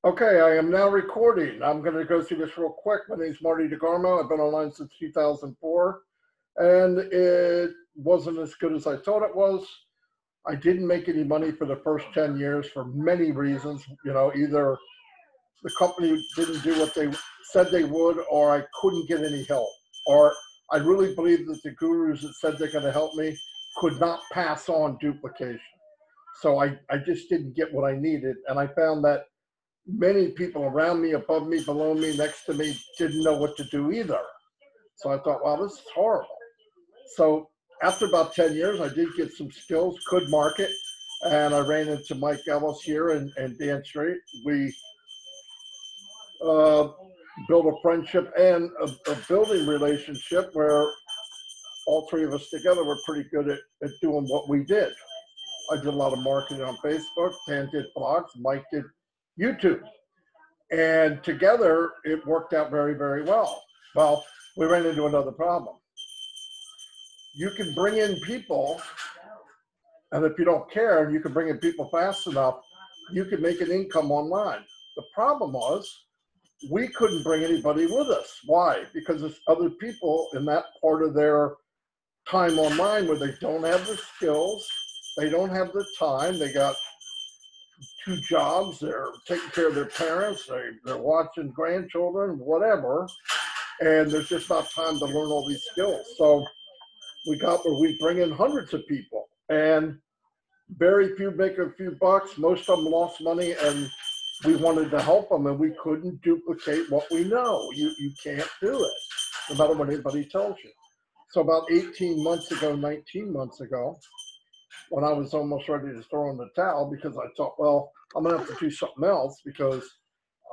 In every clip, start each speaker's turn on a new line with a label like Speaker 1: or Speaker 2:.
Speaker 1: Okay, I am now recording. I'm going to go through this real quick. My name is Marty DeGarmo. I've been online since 2004, and it wasn't as good as I thought it was. I didn't make any money for the first 10 years for many reasons. You know, either the company didn't do what they said they would, or I couldn't get any help, or I really believe that the gurus that said they're going to help me could not pass on duplication. So I just didn't get what I needed, and I found that many people around me, above me, below me, next to me, didn't know what to do either. So I thought, wow, this is horrible. So after about 10 years, I did get some skills, could market, and I ran into Mike Ellis here and Dan Strait. We built a friendship and a building relationship where all three of us together were pretty good at doing what we did. I did a lot of marketing on Facebook, Dan did blogs, Mike did YouTube. And together, it worked out very, very well. Well, we ran into another problem. You can bring in people, and if you don't care, and you can bring in people fast enough, you can make an income online. The problem was, we couldn't bring anybody with us. Why? Because there's other people in that part of their time online where they don't have the skills, they don't have the time, they got 2 jobs, they're taking care of their parents, they're watching grandchildren, whatever, and there's just not time to learn all these skills. So we got where we bring in hundreds of people, and very few make a few bucks. Most of them lost money, and we wanted to help them, and we couldn't duplicate what we know. You can't do it, no matter what anybody tells you. So about 18 months ago, 19 months ago, when I was almost ready to throw in the towel, because I thought, well, I'm gonna have to do something else, because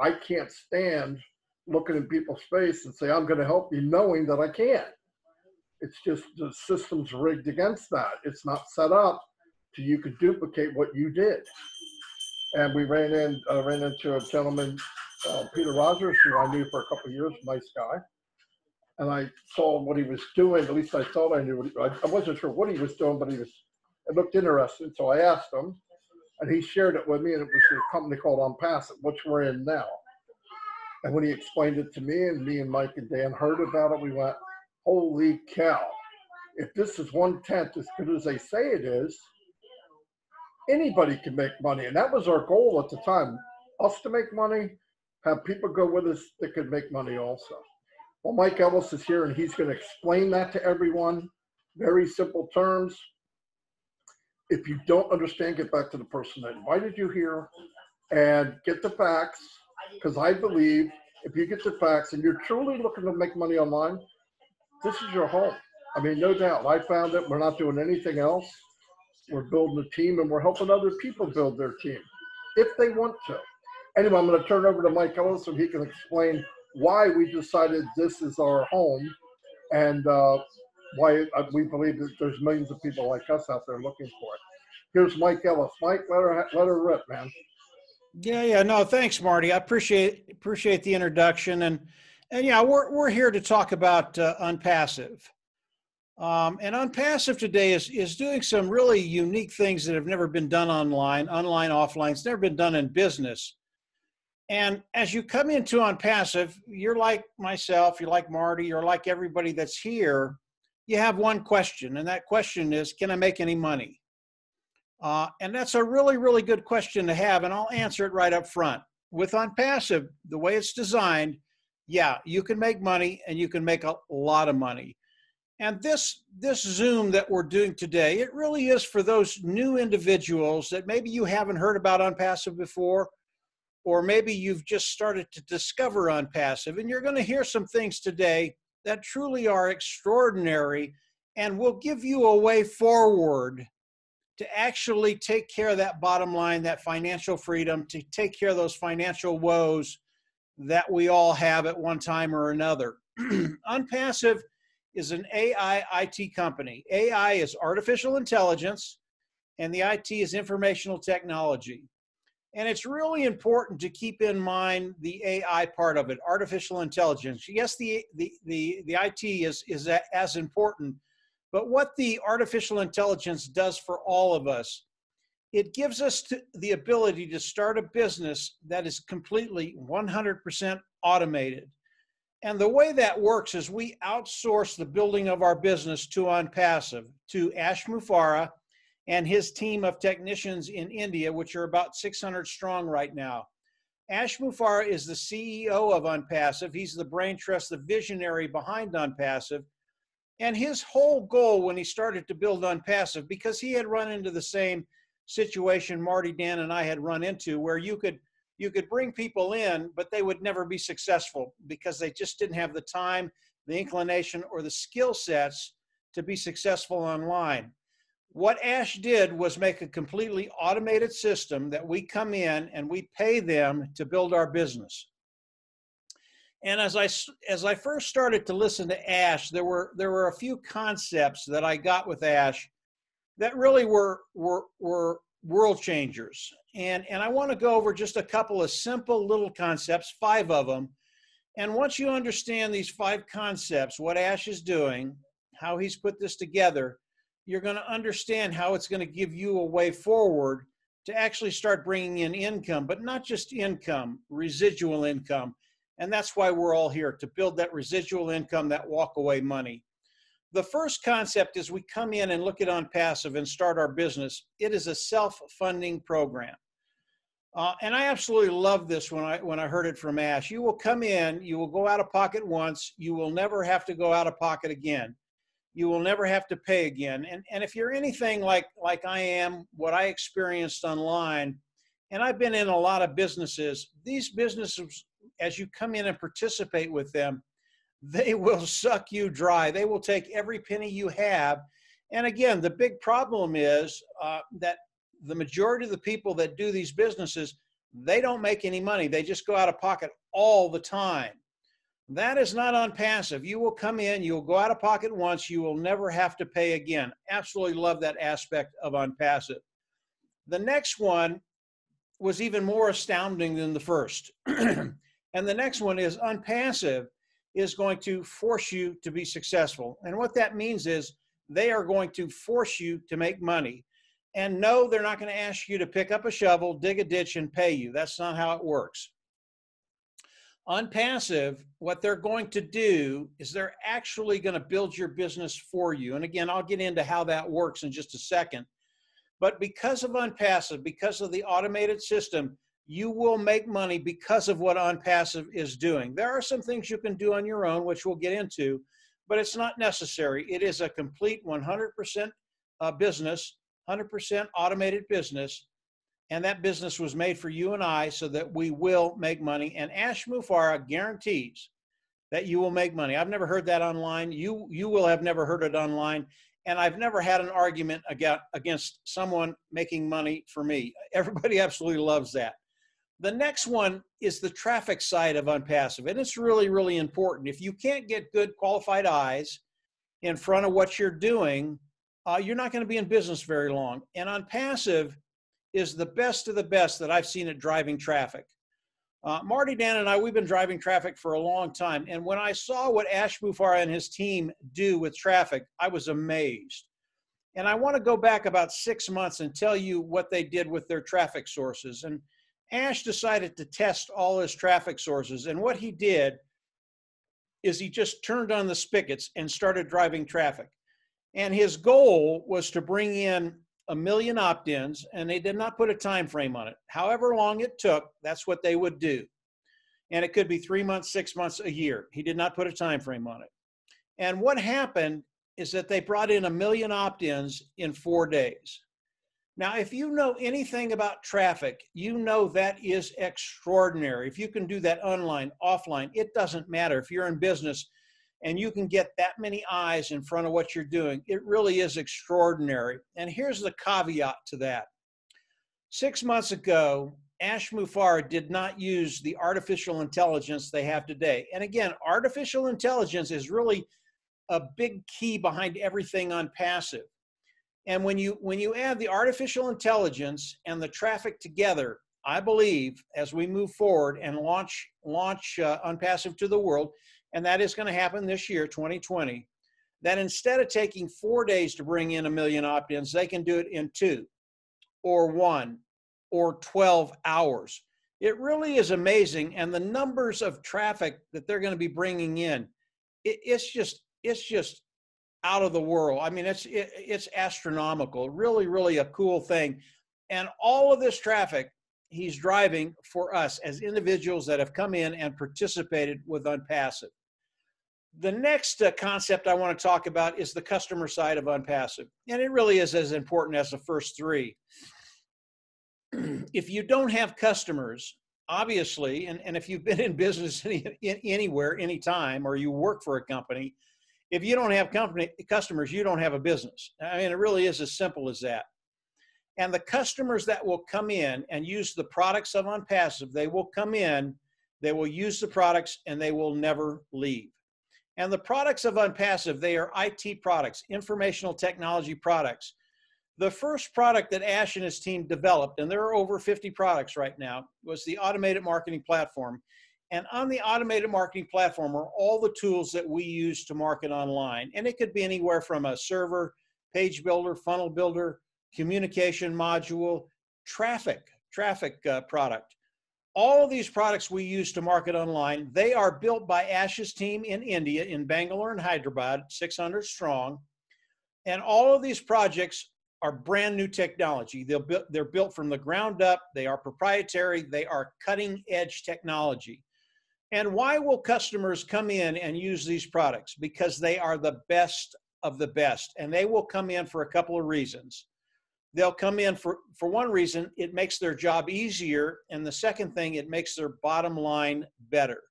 Speaker 1: I can't stand looking in people's face and say, I'm gonna help you, knowing that I can't. It's just the system's rigged against that. It's not set up so you could duplicate what you did. And we ran into a gentleman, Peter Rogers, who I knew for a couple of years, nice guy. And I saw what he was doing. At least I thought I knew. I wasn't sure what he was doing, but it looked interesting. So I asked him, and he shared it with me. And it was a company called OnPassive, which we're in now. And when he explained it to me, and Mike and Dan heard about it, we went, holy cow. If this is 1/10 as good as they say it is, anybody can make money. And that was our goal at the time, us to make money, have people go with us that could make money also. Well, Mike Ellis is here, and he's going to explain that to everyone. Very simple terms. If you don't understand, get back to the person that invited you here and get the facts, because I believe if you get the facts and you're truly looking to make money online, this is your home. I mean, no doubt. I found it. We're not doing anything else. We're building a team, and we're helping other people build their team if they want to. Anyway, I'm going to turn over to Mike Ellis so he can explain why we decided this is our home, and why we believe that there's millions of people like us out there looking for it. Here's Mike Ellis. Mike, let her rip, man.
Speaker 2: Yeah. No, thanks, Marty. I appreciate the introduction, and yeah, we're here to talk about OnPassive. And OnPassive today is doing some really unique things that have never been done online, offline. It's never been done in business. And as you come into OnPassive, you're like myself, you're like Marty, you're like everybody that's here. You have one question, and that question is, can I make any money? And that's a really, really good question to have, and I'll answer it right up front. With OnPassive, the way it's designed, yeah, you can make money, and you can make a lot of money. And this Zoom that we're doing today, it really is for those new individuals that maybe you haven't heard about OnPassive before, or maybe you've just started to discover OnPassive, and you're going to hear some things today that truly are extraordinary and will give you a way forward to actually take care of that bottom line, that financial freedom, to take care of those financial woes that we all have at one time or another. OnPassive is an AI IT company. AI is artificial intelligence, and the IT is informational technology. And it's really important to keep in mind the AI part of it, artificial intelligence. Yes, the IT is as important, but what the artificial intelligence does for all of us it gives us the ability to start a business that is completely 100% automated. And the way that works is we outsource the building of our business to OnPassive, to Ash Mufarah and his team of technicians in India, which are about 600 strong right now. Ash Mufarah is the CEO of OnPassive. He's the brain trust, the visionary behind OnPassive. And his whole goal when he started to build OnPassive, because he had run into the same situation Marty, Dan, and I had run into, where you could bring people in, but they would never be successful because they just didn't have the time, the inclination, or the skill sets to be successful online. What Ash did was make a completely automated system that we come in and we pay them to build our business. And as I first started to listen to Ash, there were a few concepts that I got with Ash that really were world changers. And I want to go over just a couple of simple little concepts, 5 of them. And once you understand these 5 concepts, what Ash is doing, how he's put this together, you're going to understand how it's going to give you a way forward to actually start bringing in income, but not just income, residual income. And that's why we're all here, to build that residual income, that walk away money. The first concept is we come in and look at OnPassive and start our business. It is a self-funding program. And I absolutely love this when I heard it from Ash. You will come in, you will go out of pocket once, you will never have to go out of pocket again. You will never have to pay again. And if you're anything like I am, what I experienced online, and I've been in a lot of businesses, these businesses, as you come in and participate with them, they will suck you dry. They will take every penny you have. And again, the big problem is that the majority of the people that do these businesses, they don't make any money. They just go out of pocket all the time. That is not OnPassive. You will come in, you will go out of pocket once, you will never have to pay again. Absolutely love that aspect of OnPassive. The next one was even more astounding than the first. And the next one is OnPassive is going to force you to be successful. And what that means is they are going to force you to make money. And no, they're not going to ask you to pick up a shovel, dig a ditch, and pay you. That's not how it works. OnPassive, what they're going to do is they're actually going to build your business for you. And again, I'll get into how that works in just a second. But because of OnPassive, because of the automated system, you will make money because of what OnPassive is doing. There are some things you can do on your own, which we'll get into, but it's not necessary. It is a complete 100% business, 100% automated business. And that business was made for you and I so that we will make money. And Ash Mufarah guarantees that you will make money. I've never heard that online. You will have never heard it online. And I've never had an argument against someone making money for me. Everybody absolutely loves that. The next one is the traffic side of OnPassive. And it's really, really important. If you can't get good qualified eyes in front of what you're doing, you're not going to be in business very long. And OnPassive is the best of the best that I've seen at driving traffic. Marty, Dan, and I, we've been driving traffic for a long time. And when I saw what Ash Mufarah and his team do with traffic, I was amazed. And I want to go back about 6 months and tell you what they did with their traffic sources. And Ash decided to test all his traffic sources. And what he did is he just turned on the spigots and started driving traffic. And his goal was to bring in 1 million opt-ins, and they did not put a time frame on it. However long it took, that's what they would do. And it could be 3 months, 6 months, a year. He did not put a time frame on it. And what happened is that they brought in 1 million opt-ins in 4 days. Now, if you know anything about traffic, you know that is extraordinary. If you can do that online, offline, it doesn't matter. If you're in business and you can get that many eyes in front of what you're doing, it really is extraordinary. And here's the caveat to that. 6 months ago, Ash Mufarah did not use the artificial intelligence they have today. And again, artificial intelligence is really a big key behind everything OnPassive. And when you add the artificial intelligence and the traffic together, I believe as we move forward and launch OnPassive to the world, and that is going to happen this year, 2020, that instead of taking 4 days to bring in 1 million opt-ins, they can do it in 2. or 1 or 12 hours. It really is amazing. And the numbers of traffic that they're going to be bringing in, it's just out of the world. I mean, it's astronomical. Really, really a cool thing. And all of this traffic he's driving for us as individuals that have come in and participated with Unpassive. The next concept I want to talk about is the customer side of Unpassive. And it really is as important as the first three. If you don't have customers, obviously, and if you've been in business anywhere, anytime, or you work for a company, if you don't have customers, you don't have a business. I mean, it really is as simple as that. And the customers that will come in and use the products of Unpassive, they will come in, they will use the products, and they will never leave. And the products of Unpassive, they are IT products, informational technology products. The first product that Ash and his team developed, and there are over 50 products right now, was the automated marketing platform. And on the automated marketing platform are all the tools that we use to market online. And it could be anywhere from a server, page builder, funnel builder, communication module, traffic product. All of these products we use to market online, they are built by Ash's team in India, in Bangalore and Hyderabad, 600 strong. And all of these projects are brand new technology. They're built from the ground up. They are proprietary. They are cutting edge technology. And why will customers come in and use these products? Because they are the best of the best. And they will come in for a couple of reasons. They'll come in for one reason, it makes their job easier. And the second thing, it makes their bottom line better.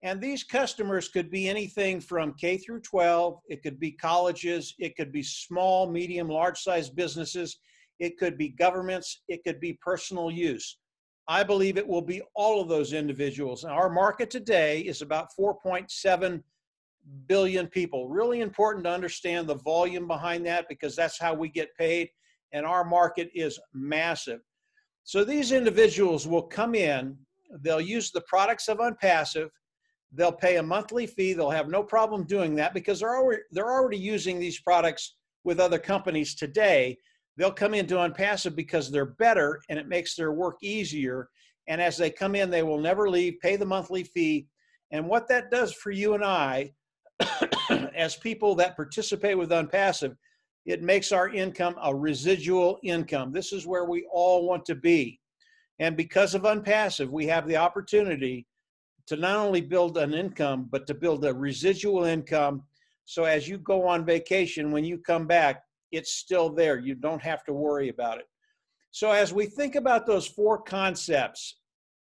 Speaker 2: And these customers could be anything from K through 12. It could be colleges. It could be small, medium, large-sized businesses. It could be governments. It could be personal use. I believe it will be all of those individuals. Now, our market today is about 4.7 billion people. Really important to understand the volume behind that, because that's how we get paid. And our market is massive. So these individuals will come in, they'll use the products of Unpassive, they'll pay a monthly fee, they'll have no problem doing that because they're already using these products with other companies today. They'll come into Unpassive because they're better and it makes their work easier. And as they come in, they will never leave, pay the monthly fee. And what that does for you and I, as people that participate with Unpassive, it makes our income a residual income. This is where we all want to be. And because of Unpassive, we have the opportunity to not only build an income, but to build a residual income. So as you go on vacation, when you come back, it's still there. You don't have to worry about it. So as we think about those four concepts,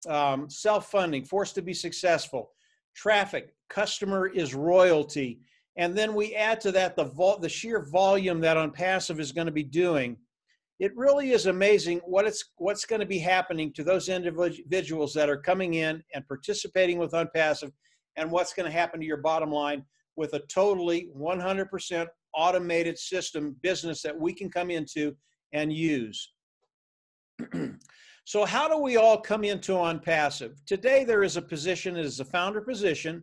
Speaker 2: self-funding, forced to be successful, traffic, customer is royalty, and then we add to that the sheer volume that Unpassive is going to be doing. It really is amazing what's going to be happening to those individuals that are coming in and participating with Unpassive, and what's going to happen to your bottom line with a totally 100% automated system business that we can come into and use. So how do we all come into Unpassive? Today there is a position, it is a founder position.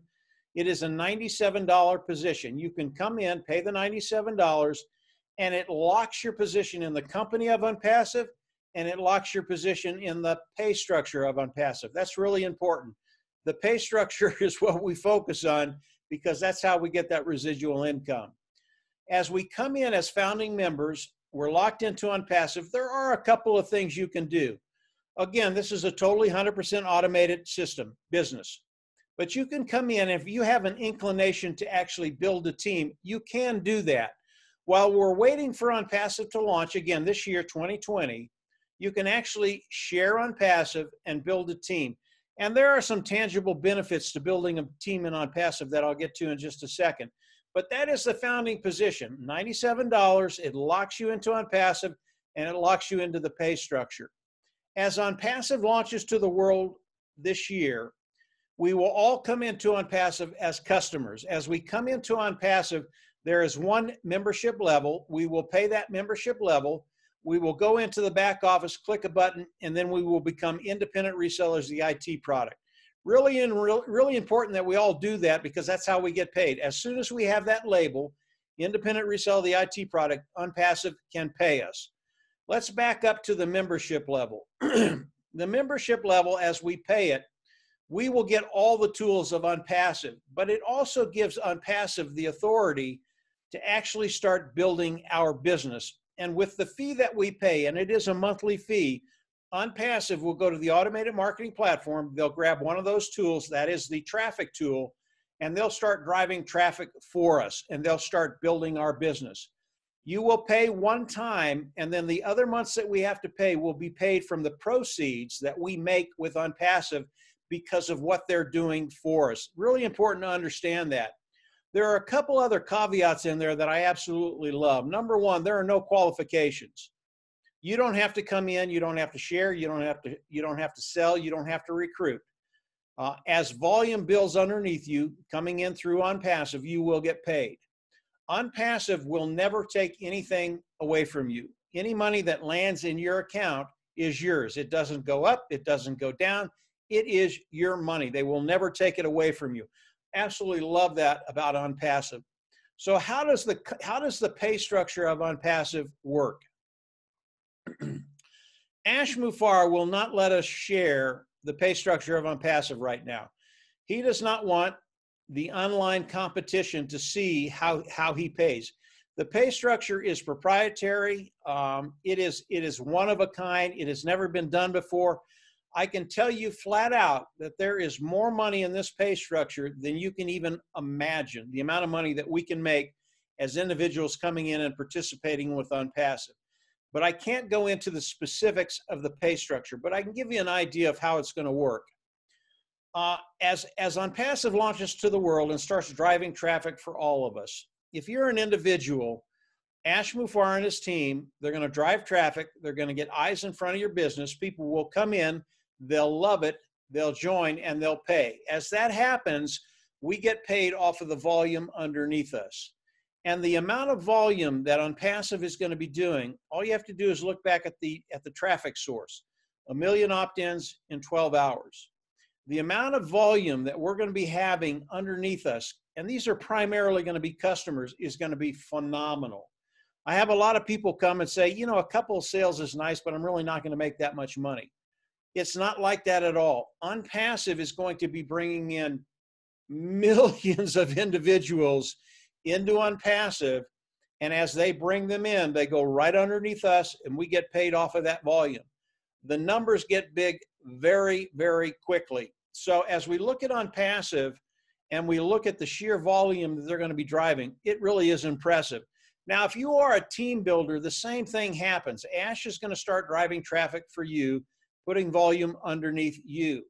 Speaker 2: It is a $97 position. You can come in, pay the $97, and it locks your position in the company of Unpassive, and it locks your position in the pay structure of Unpassive. That's really important. The pay structure is what we focus on because that's how we get that residual income. As we come in as founding members, we're locked into Unpassive. There are a couple of things you can do. Again, this is a totally 100% automated system, business. But you can come in, if you have an inclination to actually build a team, you can do that. While we're waiting for Unpassive to launch, again, this year, 2020, you can actually share Unpassive and build a team. And there are some tangible benefits to building a team in Unpassive that I'll get to in just a second. But that is the founding position, $97. It locks you into Unpassive, and it locks you into the pay structure. As Unpassive launches to the world this year, we will all come into Unpassive as customers. As we come into Unpassive, there is one membership level. We will pay that membership level. We will go into the back office, click a button, and then we will become independent resellers of the IT product. Really important that we all do that because that's how we get paid. As soon as we have that label, independent reseller of the IT product, Unpassive can pay us. Let's back up to the membership level. The membership level, as we pay it, we will get all the tools of Unpassive, but it also gives Unpassive the authority to actually start building our business. And with the fee that we pay, and it is a monthly fee, Unpassive will go to the automated marketing platform. They'll grab one of those tools, that is the traffic tool, and they'll start driving traffic for us, and they'll start building our business. You will pay one time, and then the other months that we have to pay will be paid from the proceeds that we make with Unpassive because of what they're doing for us. Really important to understand that. There are a couple other caveats in there that I absolutely love. Number one, there are no qualifications. You don't have to come in, you don't have to share, you don't have to sell, you don't have to recruit. As volume builds underneath you, coming in through Unpassive, you will get paid. Unpassive will never take anything away from you. Any money that lands in your account is yours. It doesn't go up, it doesn't go down. It is your money. They will never take it away from you. Absolutely love that about Unpassive. So how does the pay structure of Unpassive work? Ash Mufareh will not let us share the pay structure of Unpassive right now. He does not want the online competition to see how he pays. The pay structure is proprietary. It is one of a kind. It has never been done before. I can tell you flat out that there is more money in this pay structure than you can even imagine, the amount of money that we can make as individuals coming in and participating with Unpassive. But I can't go into the specifics of the pay structure, but I can give you an idea of how it's going to work. As Unpassive launches to the world and starts driving traffic for all of us, if you're an individual, Ash Mufareh and his team, they're going to drive traffic. They're going to get eyes in front of your business. People will come in, they'll love it, they'll join, and they'll pay. As that happens, we get paid off of the volume underneath us. And the amount of volume that Unpassive is going to be doing, all you have to do is look back at the traffic source. 1 million opt-ins in 12 hours. The amount of volume that we're going to be having underneath us, and these are primarily going to be customers, is going to be phenomenal. I have a lot of people come and say, you know, a couple of sales is nice, but I'm really not going to make that much money. It's not like that at all. Unpassive is going to be bringing in millions of individuals into Unpassive, and as they bring them in, they go right underneath us, and we get paid off of that volume. The numbers get big very, very quickly. So as we look at Unpassive and we look at the sheer volume that they're going to be driving, it really is impressive. Now, if you are a team builder, the same thing happens. Ash is going to start driving traffic for you, putting volume underneath you.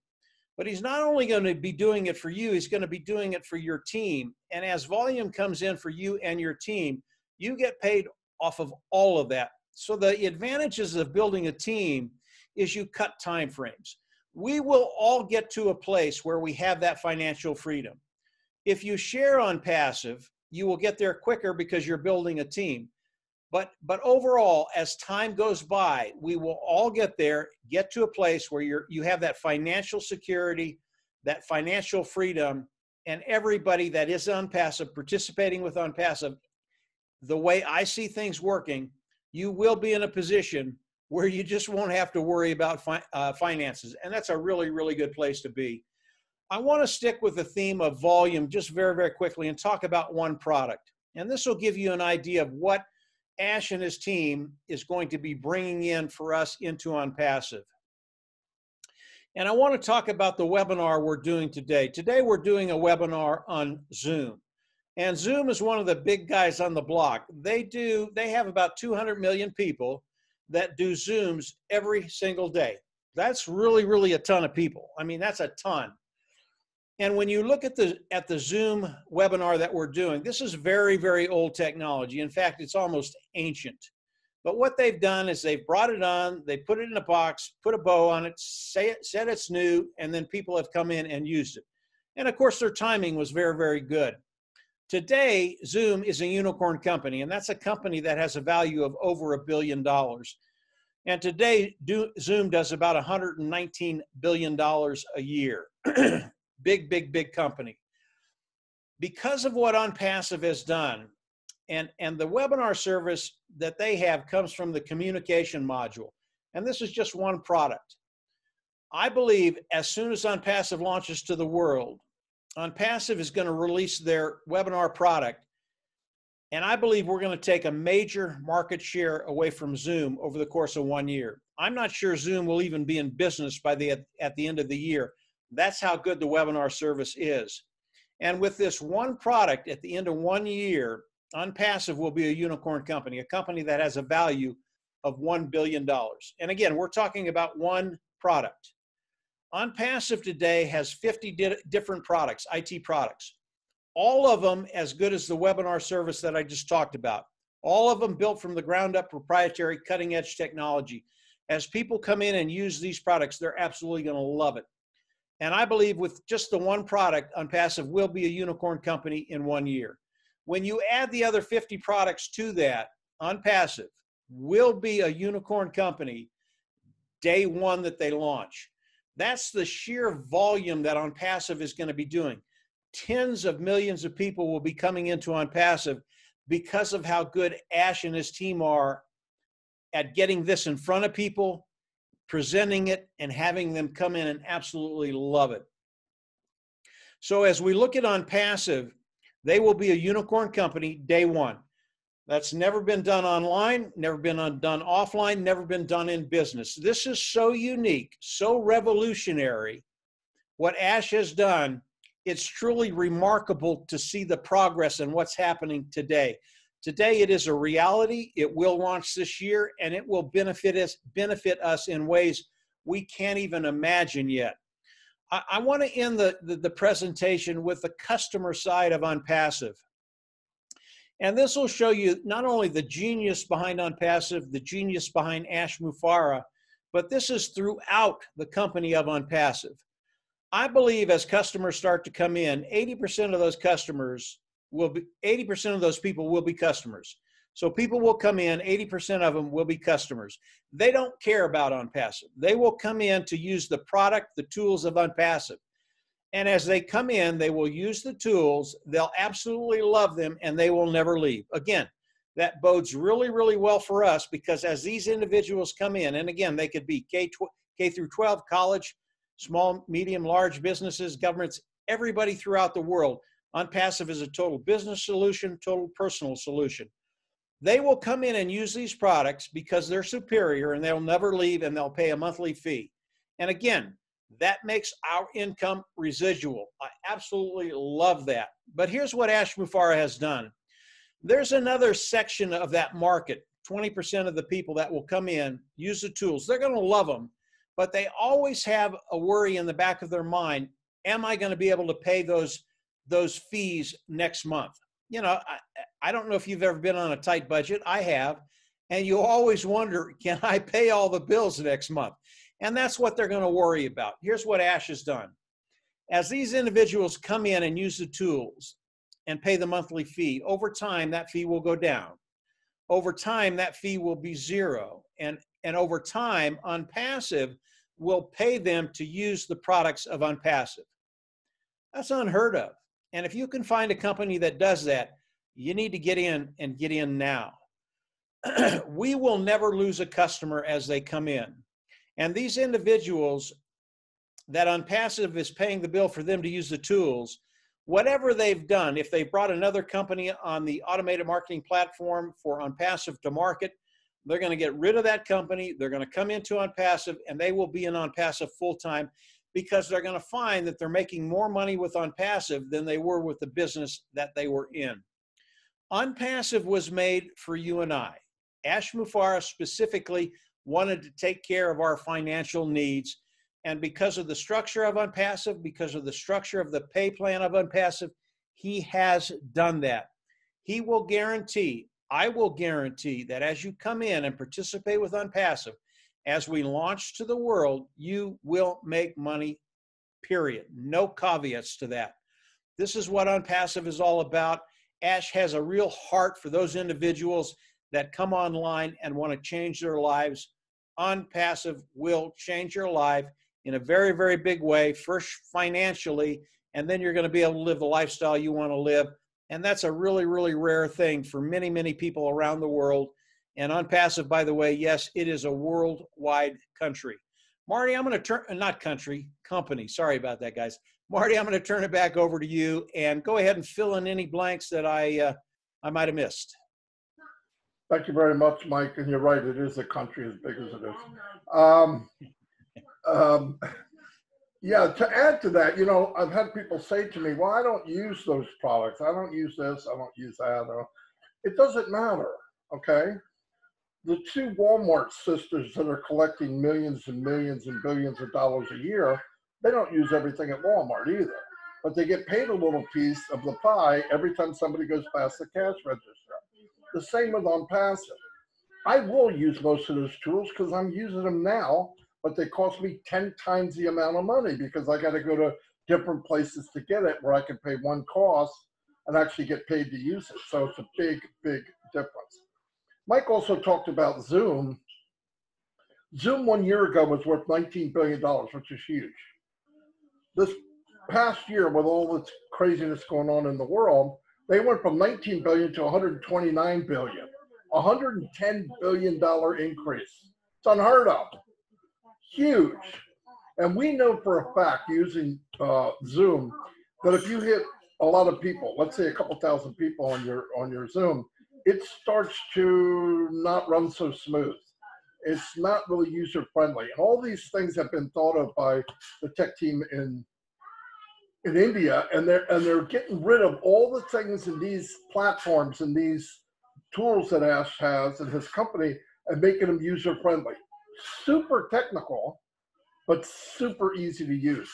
Speaker 2: But he's not only going to be doing it for you, he's going to be doing it for your team. And as volume comes in for you and your team, you get paid off of all of that. So the advantages of building a team is you cut time frames. We will all get to a place where we have that financial freedom. If you share Unpassive, you will get there quicker because you're building a team. But overall, as time goes by, we will all get there, get to a place where you have that financial security, that financial freedom, and everybody that is Unpassive, participating with Unpassive, the way I see things working, you will be in a position where you just won't have to worry about finances. And that's a really, really good place to be. I want to stick with the theme of volume just very, very quickly and talk about one product. And this will give you an idea of what Ash and his team is going to be bringing in for us into Unpassive. And I want to talk about the webinar we're doing today. Today we're doing a webinar on Zoom. And Zoom is one of the big guys on the block. They have about 200 million people that do Zooms every single day. That's really, really a ton of people. I mean, that's a ton. And when you look at the Zoom webinar that we're doing, this is very, very old technology. In fact, it's almost ancient. But what they've done is they've brought it on, they put it in a box, put a bow on it, said it's new, and then people have come in and used it. And of course, their timing was very, very good. Today, Zoom is a unicorn company, and that's a company that has a value of over $1 billion. And today, Zoom does about $119 billion a year. Big, big, big company. Because of what Unpassive has done, And the webinar service that they have comes from the communication module. And this is just one product. I believe as soon as OnPassive launches to the world, OnPassive is going to release their webinar product. And I believe we're going to take a major market share away from Zoom over the course of 1 year. I'm not sure Zoom will even be in business by at the end of the year. That's how good the webinar service is. And with this one product at the end of 1 year, OnPassive will be a unicorn company, a company that has a value of $1 billion. And again, we're talking about one product. OnPassive today has 50 different products, IT products. All of them as good as the webinar service that I just talked about. All of them built from the ground up, proprietary, cutting edge technology. As people come in and use these products, they're absolutely going to love it. And I believe with just the one product, OnPassive will be a unicorn company in 1 year. When you add the other 50 products to that, OnPassive will be a unicorn company day one that they launch. That's the sheer volume that OnPassive is going to be doing. Tens of millions of people will be coming into OnPassive because of how good Ash and his team are at getting this in front of people, presenting it, and having them come in and absolutely love it. So as we look at OnPassive, they will be a unicorn company day one. That's never been done online, never been done offline, never been done in business. This is so unique, so revolutionary, what Ash has done. It's truly remarkable to see the progress and what's happening today. Today, it is a reality. It will launch this year, and it will benefit us in ways we can't even imagine yet. I want to end the presentation with the customer side of OnPassive. And this will show you not only the genius behind OnPassive, the genius behind Ash Mufareh, but this is throughout the company of OnPassive. I believe as customers start to come in, 80% of those customers will be, 80% of those people will be customers. So people will come in, 80% of them will be customers. They don't care about OnPassive. They will come in to use the product, the tools of OnPassive. And as they come in, they will use the tools, they'll absolutely love them, and they will never leave. Again, that bodes really, really well for us because as these individuals come in, and again, they could be K through 12, college, small, medium, large businesses, governments, everybody throughout the world. OnPassive is a total business solution, total personal solution. They will come in and use these products because they're superior and they'll never leave and they'll pay a monthly fee. And again, that makes our income residual. I absolutely love that. But here's what Ash Mufareh has done. There's another section of that market, 20% of the people that will come in, use the tools. They're going to love them. But they always have a worry in the back of their mind, am I going to be able to pay those fees next month? You know, I don't know if you've ever been on a tight budget. I have. And you always wonder, can I pay all the bills next month? And that's what they're going to worry about. Here's what Ash has done. As these individuals come in and use the tools and pay the monthly fee, over time, that fee will go down. Over time, that fee will be zero. And over time, OnPassive will pay them to use the products of OnPassive. That's unheard of. And if you can find a company that does that, you need to get in and get in now. We will never lose a customer as they come in. And these individuals that OnPassive is paying the bill for them to use the tools, whatever they've done, if they brought another company on the automated marketing platform for OnPassive to market, they're going to get rid of that company. They're going to come into OnPassive and they will be in OnPassive full-time because they're going to find that they're making more money with OnPassive than they were with the business that they were in. OnPassive was made for you and I. Ash Mufareh specifically wanted to take care of our financial needs. And because of the structure of OnPassive, because of the structure of the pay plan of OnPassive, he has done that. He will guarantee, I will guarantee that as you come in and participate with OnPassive, as we launch to the world, you will make money, period. No caveats to that. This is what OnPassive is all about. Ash has a real heart for those individuals that come online and want to change their lives. OnPassive will change your life in a very, very big way, first financially, and then you're going to be able to live the lifestyle you want to live. And that's a really, really rare thing for many, many people around the world. And OnPassive, by the way, yes, it is a worldwide country. Marty, I'm going to turn, not country, company. Sorry about that, guys. Marty, I'm going to turn it back over to you and go ahead and fill in any blanks that I might have missed.
Speaker 1: Thank you very much, Mike. And you're right, it is a country as big as it is. Um, um, yeah, to add to that, I've had people say to me, well, I don't use those products. I don't use this. I don't use that. It doesn't matter, okay? The two Walmart sisters that are collecting millions and millions and billions of dollars a year, they don't use everything at Walmart either. But they get paid a little piece of the pie every time somebody goes past the cash register. The same with OnPassive. I will use most of those tools because I'm using them now, but they cost me 10 times the amount of money because I got to go to different places to get it where I can pay one cost and actually get paid to use it. So it's a big, big difference. Mike also talked about Zoom. Zoom 1 year ago was worth $19 billion, which is huge. This past year, with all this craziness going on in the world, they went from 19 billion to 129 billion, $110 billion increase. It's unheard of, huge. And we know for a fact using Zoom that if you hit a lot of people, let's say a couple thousand people on your Zoom, it starts to not run so smooth. It's not really user friendly. And all these things have been thought of by the tech team in India, and they're getting rid of all the things in these platforms and these tools that Ash has and his company and making them user friendly. Super technical, but super easy to use.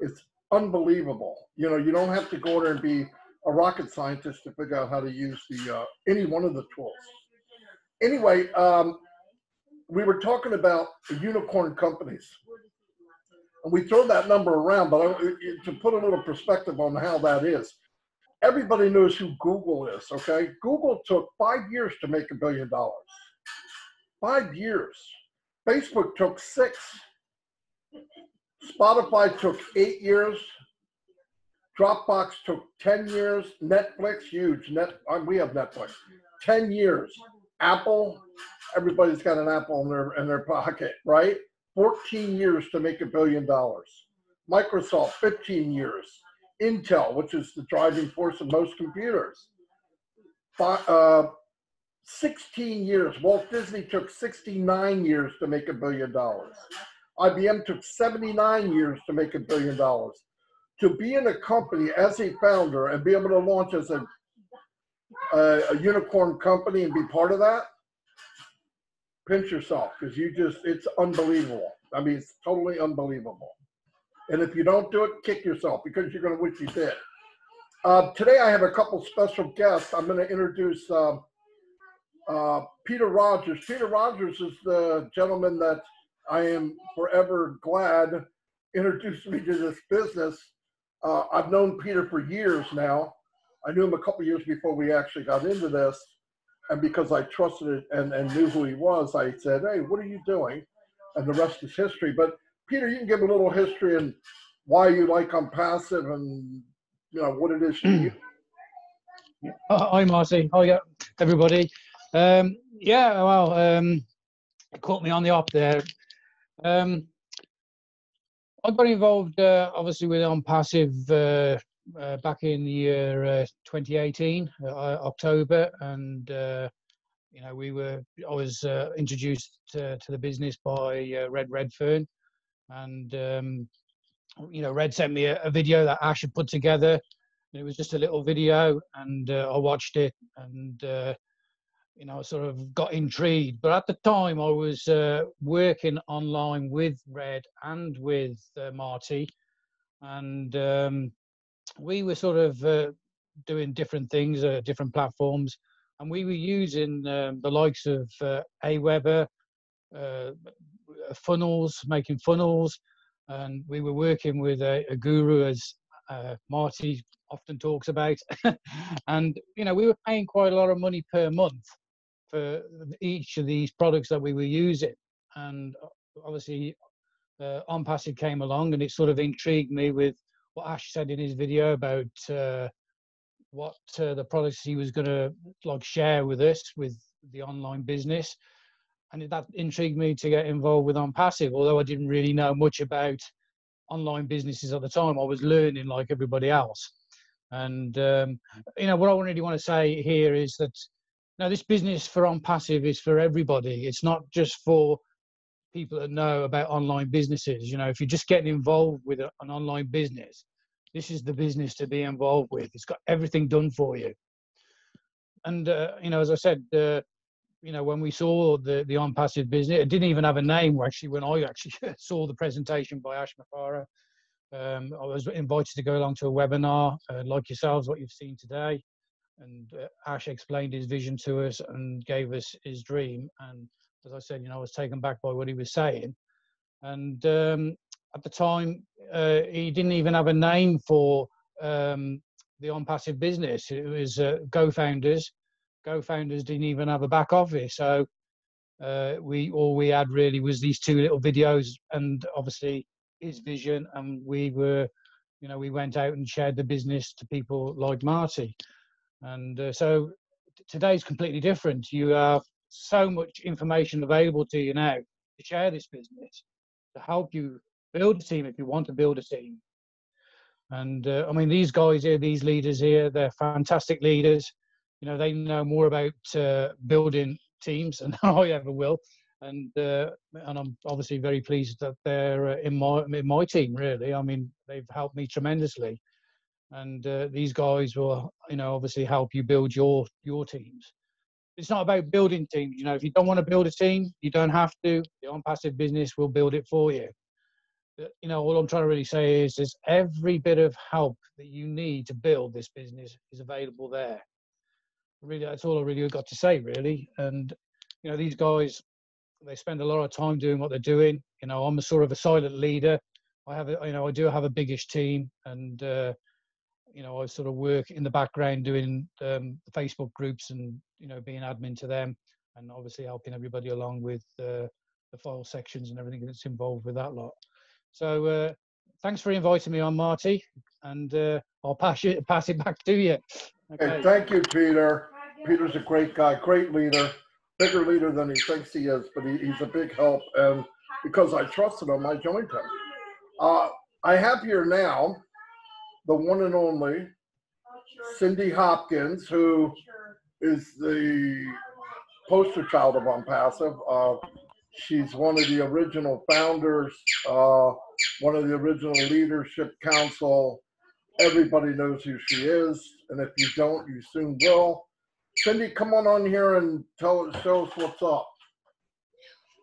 Speaker 1: It's unbelievable. You don't have to go there and be a rocket scientist to figure out how to use the any one of the tools. Anyway, we were talking about unicorn companies. And we throw that number around, but to put a little perspective on how that is, everybody knows who Google is, okay? Google took 5 years to make $1 billion. 5 years. Facebook took 6. Spotify took 8 years. Dropbox took 10 years. Netflix, huge. We have Netflix. 10 years. Apple, everybody's got an Apple in their pocket, right? 14 years to make $1 billion. Microsoft, 15 years. Intel, which is the driving force of most computers, 16 years. Walt Disney took 69 years to make $1 billion. IBM took 79 years to make $1 billion. To be in a company as a founder and be able to launch as a unicorn company and be part of that, pinch yourself, because it's unbelievable. I mean, it's totally unbelievable. And if you don't do it, kick yourself because you're going to wish you did. Today I have a couple special guests. I'm going to introduce Peter Rogers. Peter Rogers is the gentleman that I am forever glad introduced me to this business. I've known Peter for years now. I knew him a couple years before we actually got into this. And because I trusted it and knew who he was, I said, hey, what are you doing? And the rest is history. But Peter, you can give a little history and why you like OnPassive and what it is to you.
Speaker 3: Hi, Marty. Hi, everybody. It caught me on the up there. I got involved, obviously, with OnPassive back in the year 2018, October, and I was introduced to the business by Red Redfern, and Red sent me a video that Ash had put together. It was just a little video, and I watched it, and I sort of got intrigued. But at the time, I was working online with Red and with Marty, and we were sort of doing different things, different platforms, and we were using the likes of Aweber, funnels, making funnels, and we were working with a guru, as Marty often talks about, and we were paying quite a lot of money per month for each of these products that we were using. And obviously OnPassive came along, and it sort of intrigued me with what Ash said in his video about what the products he was going to like share with us with the online business, and that intrigued me to get involved with OnPassive. Although I didn't really know much about online businesses at the time, I was learning like everybody else. And you know, what I really want to say here is that now this business for OnPassive is for everybody. It's not just for people that know about online businesses. You know, if you're just getting involved with an online business, this is the business to be involved with. It's got everything done for you. And you know, as I said, you know, when we saw the OnPassive business, it didn't even have a name. Actually, when I actually saw the presentation by Ash Mafara, I was invited to go along to a webinar like yourselves, what you've seen today. And Ash explained his vision to us and gave us his dream. And as I said, you know, I was taken back by what he was saying. And at the time, he didn't even have a name for the OnPassive business. It was GoFounders. GoFounders didn't even have a back office. So all we had really was these two little videos and obviously his vision. And we were, you know, we went out and shared the business to people like Marty. And so today's completely different. You have so much information available to you now to share this business, to help you build a team if you want to build a team. And I mean, these guys here, these leaders here, they're fantastic leaders. You know, they know more about building teams than I ever will. And I'm obviously very pleased that they're in my team, really. I mean, they've helped me tremendously. And these guys will, you know, obviously help you build your teams. It's not about building teams. You know, if you don't want to build a team, you don't have to. The OnPassive business will build it for you. You know, all I'm trying to really say is there's every bit of help that you need to build this business is available there. Really, that's all I really got to say, really. And, you know, these guys, they spend a lot of time doing what they're doing. You know, I'm a sort of a silent leader. You know, I do have a biggish team, and you know, I sort of work in the background doing the Facebook groups and, you know, being admin to them, and obviously helping everybody along with the file sections and everything that's involved with that lot. So thanks for inviting me on, Marty, and I'll pass it back to you.
Speaker 1: Okay, thank you, Peter. Peter's a great guy, great leader, bigger leader than he thinks he is, but he's a big help. And because I trusted him, I joined him. I have here now the one and only Cindy Hopkins, who is the poster child of OnPassive. She's one of the original founders, one of the original leadership council. Everybody knows who she is, and if you don't, you soon will. Cindy, come on here and show us what's up.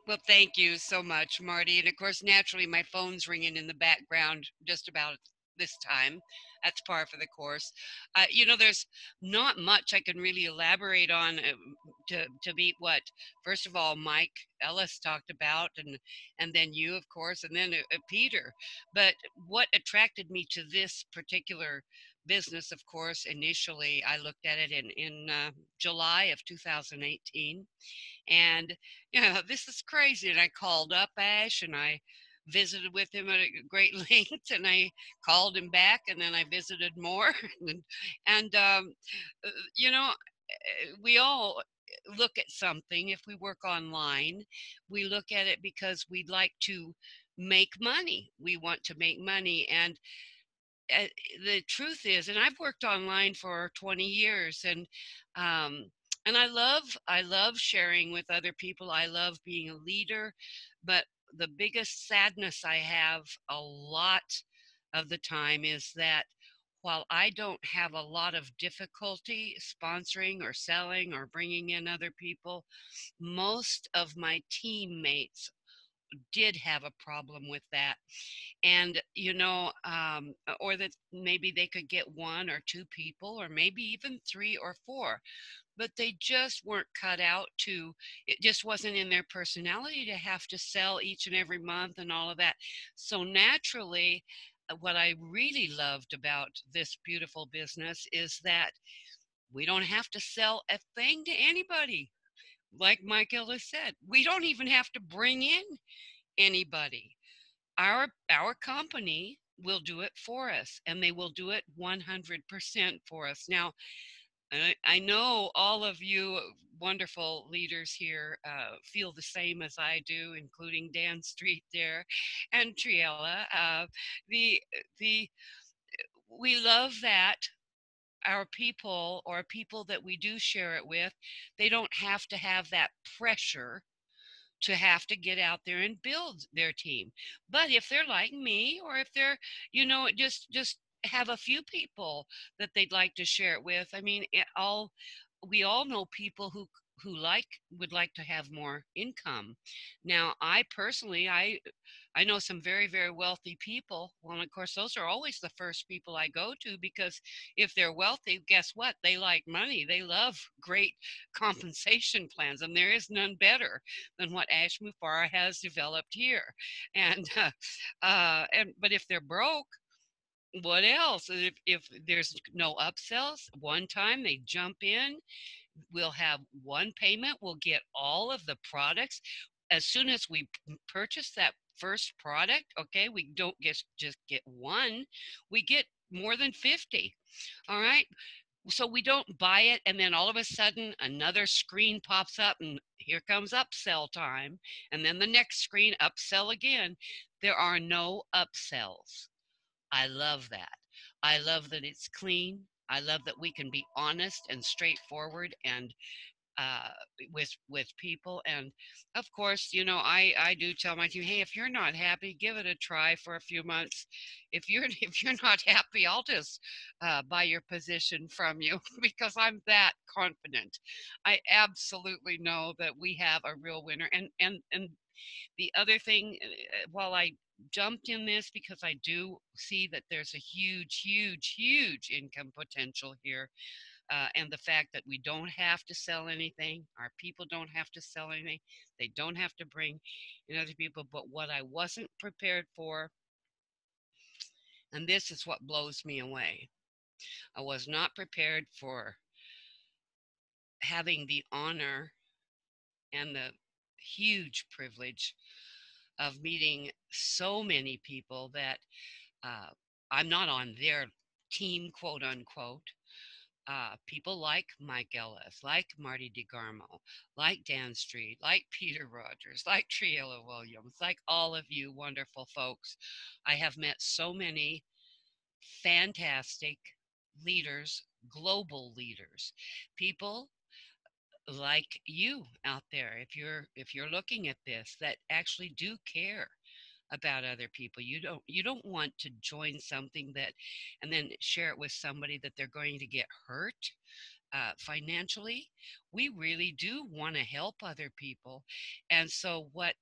Speaker 4: Well, thank you so much, Marty. And of course, naturally, my phone's ringing in the background just about this time. That's par for the course. You know, there's not much I can really elaborate on to beat what, first of all, Mike Ellis talked about, and then you, of course, and then Peter. But what attracted me to this particular business, of course, initially, I looked at it in July of 2018. And, you know, this is crazy. And I called up Ash and I visited with him at great length, and I called him back, and then I visited more. and you know, we all look at something. If we work online, we look at it because we'd like to make money. We want to make money. And uh, the truth is, and I've worked online for 20 years, um, and I love sharing with other people. I love being a leader, but the biggest sadness I have a lot of the time is that while I don't have a lot of difficulty sponsoring or selling or bringing in other people, most of my teammates did have a problem with that. And you know, or that maybe they could get one or two people or maybe even three or four, but they just weren't cut out to, it just wasn't in their personality to have to sell each and every month and all of that. So naturally, what I really loved about this beautiful business is that we don't have to sell a thing to anybody. Like Mike Ellis said, we don't even have to bring in anybody. Our company will do it for us, and they will do it 100% for us. Now, I know all of you wonderful leaders here feel the same as I do, including Dan Street there and Triella. The the we love that our people, or people that we do share it with, they don't have to have that pressure to have to get out there and build their team. But if they're like me, or if they're, just have a few people that they'd like to share it with. I mean, we all know people who would like to have more income. Now, I personally, I know some very, very wealthy people. Well, and of course, those are always the first people I go to, because if they're wealthy, guess what? They like money. They love great compensation plans, and there is none better than what Ash Mufareh has developed here. And but if they're broke, what else? If there's no upsells, one time they jump in, we'll have one payment, we'll get all of the products. As soon as we purchase that first product, okay, we don't just get one, we get more than 50. All right. So we don't buy it, and then all of a sudden another screen pops up, and here comes upsell time. And then the next screen, upsell again. There are no upsells. I love that. I love that it's clean. I love that we can be honest and straightforward, and uh, with people. And of course, I do tell my team, hey, if you're not happy, give it a try for a few months. If you're if you're not happy, I'll just buy your position from you because I'm that confident. I absolutely know that we have a real winner. And the other thing, while I jumped in this because I do see that there's a huge, huge, huge income potential here, and the fact that we don't have to sell anything, our people don't have to sell anything, they don't have to bring in other people. But what I wasn't prepared for, and this is what blows me away, I was not prepared for having the honor and the huge privilege of meeting so many people that uh, I'm not on their team, quote unquote. People like Mike Ellis, like Marty DeGarmo, like Dan Street, like Peter Rogers, like Triella Williams, like all of you wonderful folks. I have met so many fantastic leaders, global leaders, people like you out there. If you're looking at this, that actually do care about other people. You don't want to join something that and then share it with somebody that they're going to get hurt financially. We really do want to help other people. And so what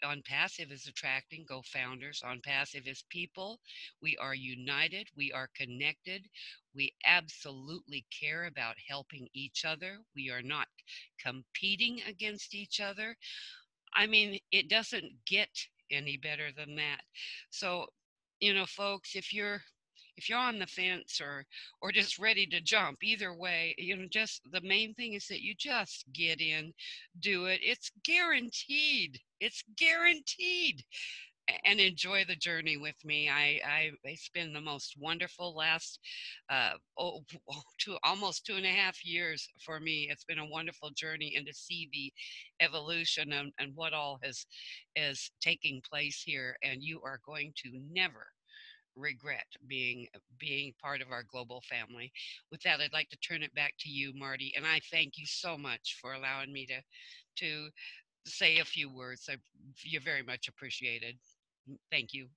Speaker 4: on passive is attracting co-founders, on passive is people. We are united, we are connected, we absolutely care about helping each other, we are not competing against each other. I mean, it doesn't get any better than that. So, folks, if you're on the fence, or just ready to jump, either way, just the main thing is that you just get in, do it. It's guaranteed. It's guaranteed. And enjoy the journey with me. It's been the most wonderful last almost 2.5 years for me. It's been a wonderful journey, and to see the evolution and what all is taking place here. And you are going to never regret being part of our global family. With that, I'd like to turn it back to you, Marty, and I thank you so much for allowing me to say a few words. You're very much appreciated. Thank you.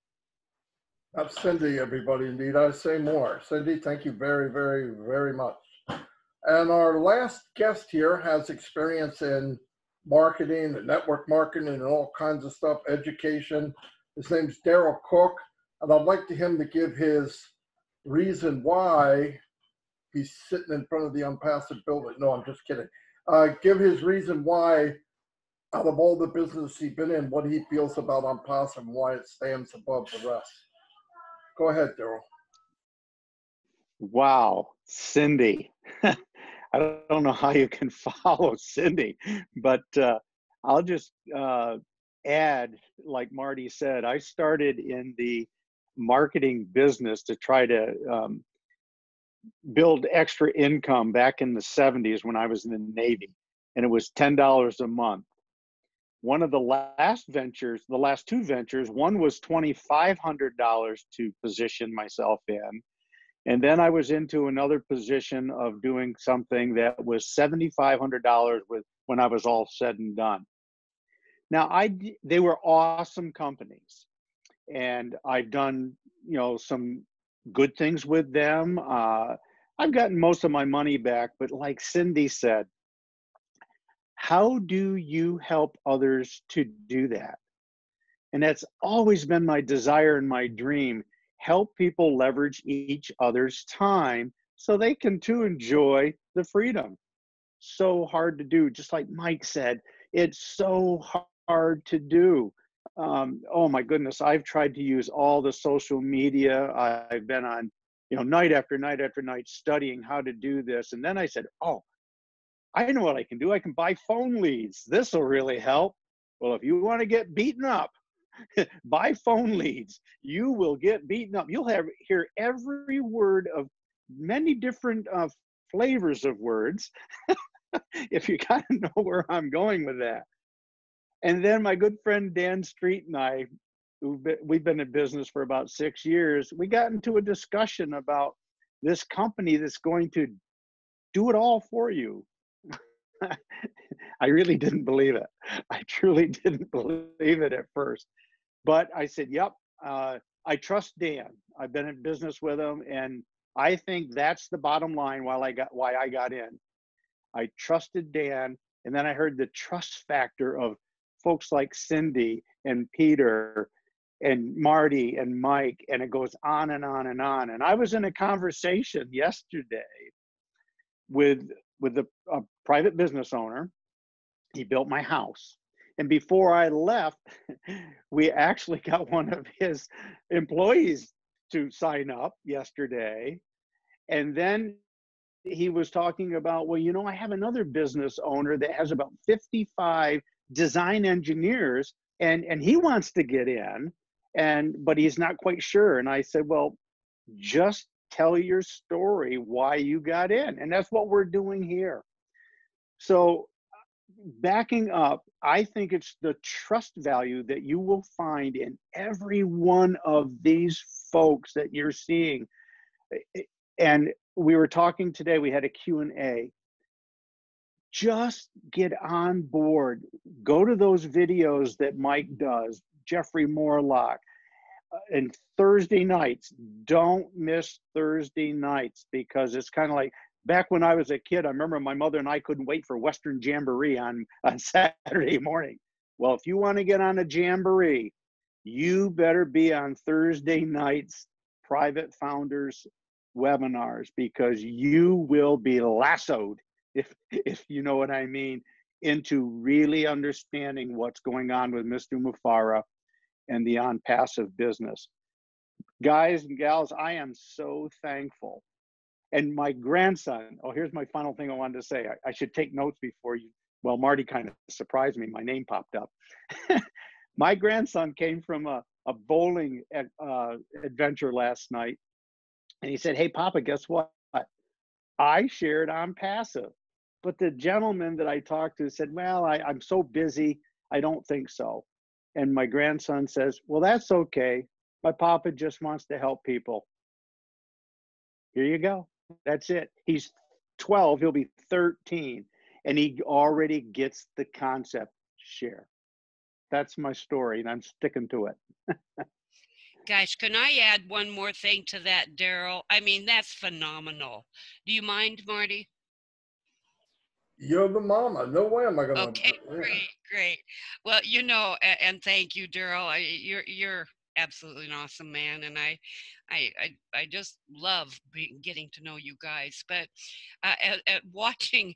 Speaker 1: That's Cindy, everybody. Need I say more? Cindy, thank you very, very, very much. And our last guest here has experience in marketing and network marketing and all kinds of stuff, education. His name's Daryl Cook, and I'd like him to give his reason why he's sitting in front of the Unpassive building. No, I'm just kidding. Give his reason why, out of all the business he's been in, what he feels about Unpassive and why it stands above the rest. Go ahead, Daryl.
Speaker 5: Wow, Cindy. I don't know how you can follow Cindy, but I'll just add, like Marty said, I started in the marketing business to try to build extra income back in the 70s when I was in the Navy, and it was $10 a month. One of the last ventures, the last two ventures, one was $2,500 to position myself in. And then I was into another position of doing something that was $7,500 when I was all said and done. Now, they were awesome companies, and I've done, you know, some good things with them. I've gotten most of my money back, but like Cindy said, how do you help others to do that? And that's always been my desire and my dream. Help people leverage each other's time so they can too enjoy the freedom. So hard to do. Just like Mike said, it's so hard to do. Oh my goodness, I've tried to use all the social media. I've been on, you know, night after night after night studying how to do this. And then I said, oh, I know what I can do. I can buy phone leads. This will really help. Well, if you want to get beaten up, buy phone leads. You will get beaten up. You'll hear every word of many different flavors of words if you kind of know where I'm going with that. And then my good friend Dan Street and I, we've been in business for about 6 years, we got into a discussion about this company that's going to do it all for you. I really didn't believe it. I truly didn't believe it at first. But I said, yep, I trust Dan. I've been in business with him, and I think that's the bottom line why I got in. I trusted Dan, and then I heard the trust factor of folks like Cindy and Peter and Marty and Mike, and it goes on and on and on. And I was in a conversation yesterday with a private business owner. He built my house. And before I left, we actually got one of his employees to sign up yesterday. And then he was talking about, well, you know, I have another business owner that has about 55 design engineers, and he wants to get in, but he's not quite sure. And I said, well, just tell your story, why you got in. And that's what we're doing here. So backing up, I think it's the trust value that you will find in every one of these folks that you're seeing. And we were talking today, we had a Q&A. Just get on board. Go to those videos that Mike does, Jeffrey Morlock, and Thursday nights. Don't miss Thursday nights, because it's kind of like back when I was a kid. I remember my mother and I couldn't wait for Western Jamboree on Saturday morning. Well, if you want to get on a Jamboree, you better be on Thursday nights private founders webinars, because you will be lassoed, if you know what I mean, into really understanding what's going on with Mr. Mufareh and the OnPassive business. Guys and gals, I am so thankful. And my grandson, oh, here's my final thing I wanted to say. I should take notes before you, well, Marty kind of surprised me. My name popped up. My grandson came from a bowling adventure last night. And he said, hey, Papa, guess what? I shared OnPassive. But the gentleman that I talked to said, well, I'm so busy, I don't think so. And my grandson says, well, that's okay. My papa just wants to help people. Here you go. That's it. He's 12, he'll be 13, and he already gets the concept. Share. That's my story, and I'm sticking to it.
Speaker 4: Gosh, can I add one more thing to that, Daryl? I mean, that's phenomenal. Do you mind, Marty?
Speaker 1: You're the mama. No way am I gonna.
Speaker 4: Okay, great. Well, you know, and thank you, Daryl. You're absolutely an awesome man, and I just love getting to know you guys. But at watching,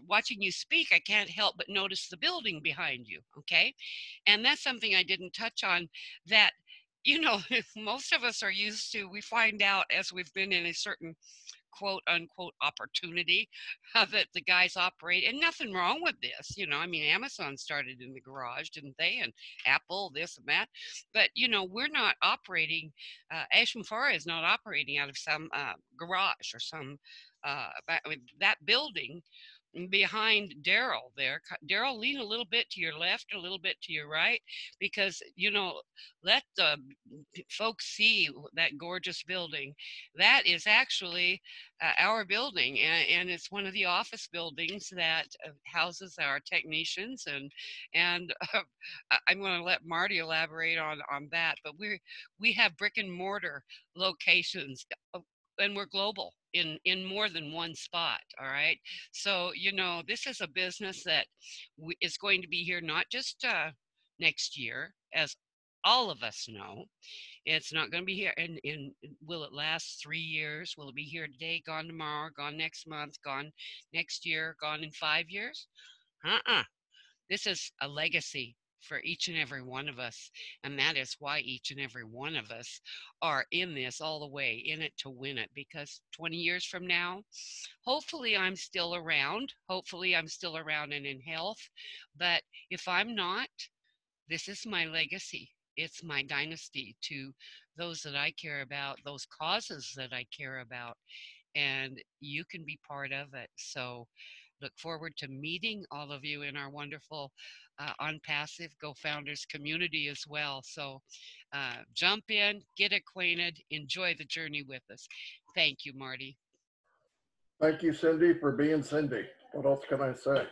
Speaker 4: watching you speak, I can't help but notice the building behind you. Okay, and that's something I didn't touch on. That most of us are used to. We find out as we've been in a certain quote unquote opportunity that the guys operate, and nothing wrong with this. I mean, Amazon started in the garage, didn't they? And Apple, this and that. But we're not operating. Ashman Fara is not operating out of some garage or some. That building behind Daryl there. Daryl, lean a little bit to your left, a little bit to your right, because let the folks see that gorgeous building. That is actually our building, and it's one of the office buildings that houses our technicians, and I'm going to let Marty elaborate on that. But we have brick and mortar locations. And we're global in more than one spot. All right. So, this is a business that is going to be here not just next year, as all of us know. It's not going to be here. And will it last 3 years? Will it be here today, gone tomorrow, gone next month, gone next year, gone in 5 years? This is a legacy for each and every one of us. And that is why each and every one of us are in this all the way, in it to win it. Because 20 years from now, hopefully I'm still around. Hopefully I'm still around and in health. But if I'm not, this is my legacy. It's my dynasty to those that I care about, those causes that I care about. And you can be part of it. So look forward to meeting all of you in our wonderful On Passive Go Founders community as well. So jump in, get acquainted, enjoy the journey with us. Thank you, Marty.
Speaker 1: Thank you, Cindy, for being Cindy. What else can I say?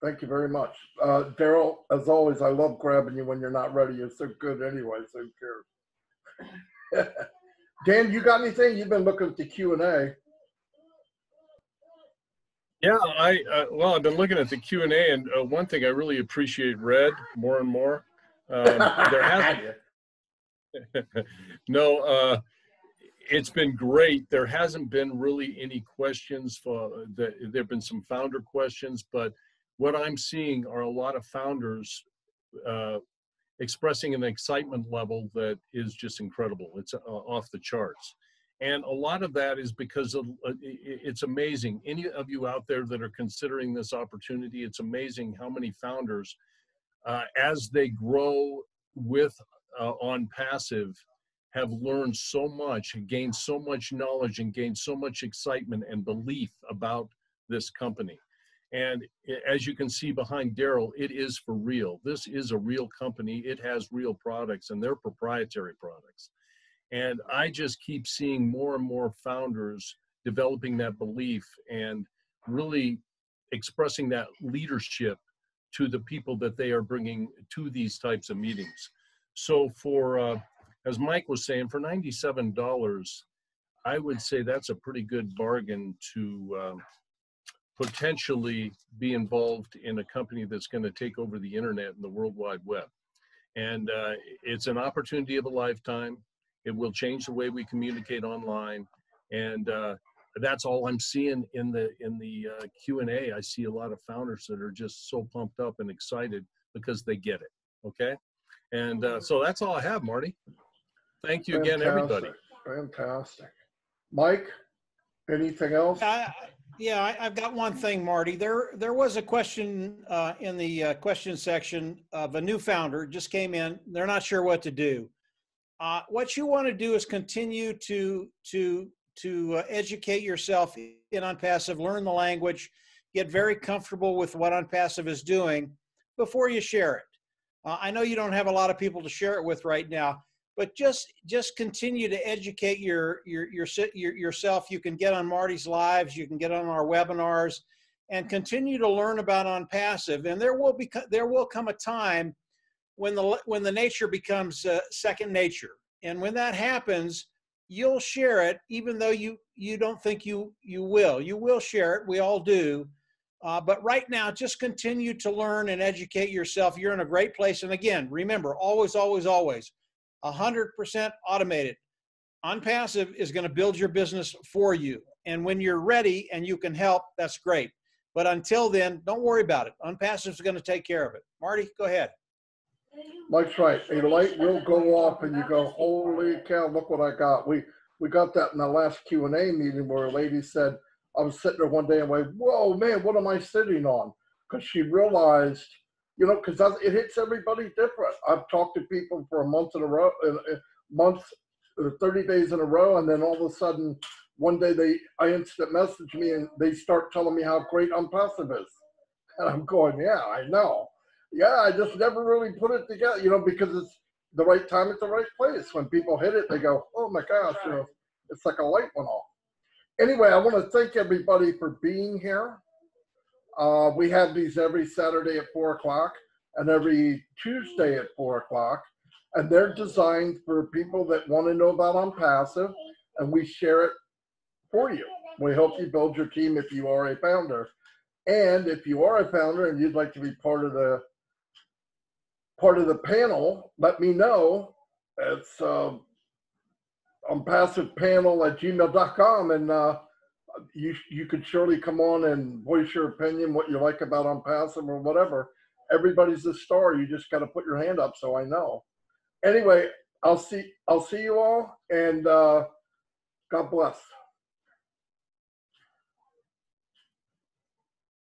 Speaker 1: Thank you very much. Daryl, as always, I love grabbing you when you're not ready. You're so good anyway, so who cares? Dan, you got anything? You've been looking at the Q&A.
Speaker 6: Yeah, well, I've been looking at the Q&A, and one thing I really appreciate, Red, more and more. There hasn't. No, it's been great. There hasn't been really any questions. There've been some founder questions, but what I'm seeing are a lot of founders expressing an excitement level that is just incredible. It's off the charts. And a lot of that is because of, it's amazing. Any of you out there that are considering this opportunity, it's amazing how many founders, as they grow with On Passive, have learned so much, gained so much knowledge, and gained so much excitement and belief about this company. And as you can see behind Daryl, it is for real. This is a real company. It has real products, and they're proprietary products. And I just keep seeing more and more founders developing that belief and really expressing that leadership to the people that they are bringing to these types of meetings. So for, as Mike was saying, for $97, I would say that's a pretty good bargain to potentially be involved in a company that's going to take over the internet and the World Wide Web. And it's an opportunity of a lifetime. It will change the way we communicate online, and that's all I'm seeing in the Q&A. I see a lot of founders that are just so pumped up and excited because they get it. Okay, and so that's all I have, Marty. Thank you again, everybody.
Speaker 1: Fantastic, Mike. Anything else?
Speaker 2: Yeah, I've got one thing, Marty. There was a question in the question section of a new founder just came in. They're not sure what to do. What you want to do is continue to educate yourself in On Passive, learn the language, get very comfortable with what On Passive is doing before you share it. I know you don't have a lot of people to share it with right now, but just continue to educate yourself. You can get on Marty's lives, you can get on our webinars, and continue to learn about On Passive. And there will come a time when the nature becomes second nature. And when that happens, you'll share it, even though you don't think you will. You will share it. We all do. But right now, just continue to learn and educate yourself. You're in a great place. And again, remember, always, always, always, 100% automated. On Passive is going to build your business for you. And when you're ready and you can help, that's great. But until then, don't worry about it. On Passive is going to take care of it. Marty, go ahead.
Speaker 1: Mike's right. A light will go off and you go, holy cow, look what I got. We we got that in the last Q&A meeting where a lady said, I was sitting there one day and went, whoa, man, what am I sitting on? Because she realized, you know, because it hits everybody different. I've talked to people for a month in a row, month, 30 days in a row, and then all of a sudden, one day I instant message me and they start telling me how great Unpassive is. And I'm going, yeah, I know. Yeah, I just never really put it together, you know, because it's the right time at the right place. When people hit it, they go, oh my gosh, you know, it's like a light went off. Anyway, I want to thank everybody for being here. We have these every Saturday at 4 o'clock and every Tuesday at 4 o'clock. And they're designed for people that want to know about Unpassive, and we share it for you. We help you build your team if you are a founder. And if you are a founder and you'd like to be part of the panel, let me know. It's unpassivepanel@gmail.com, and you could surely come on and voice your opinion, what you like about Unpassive or whatever. Everybody's a star. You just got to put your hand up so I know. Anyway, I'll see you all, and God bless.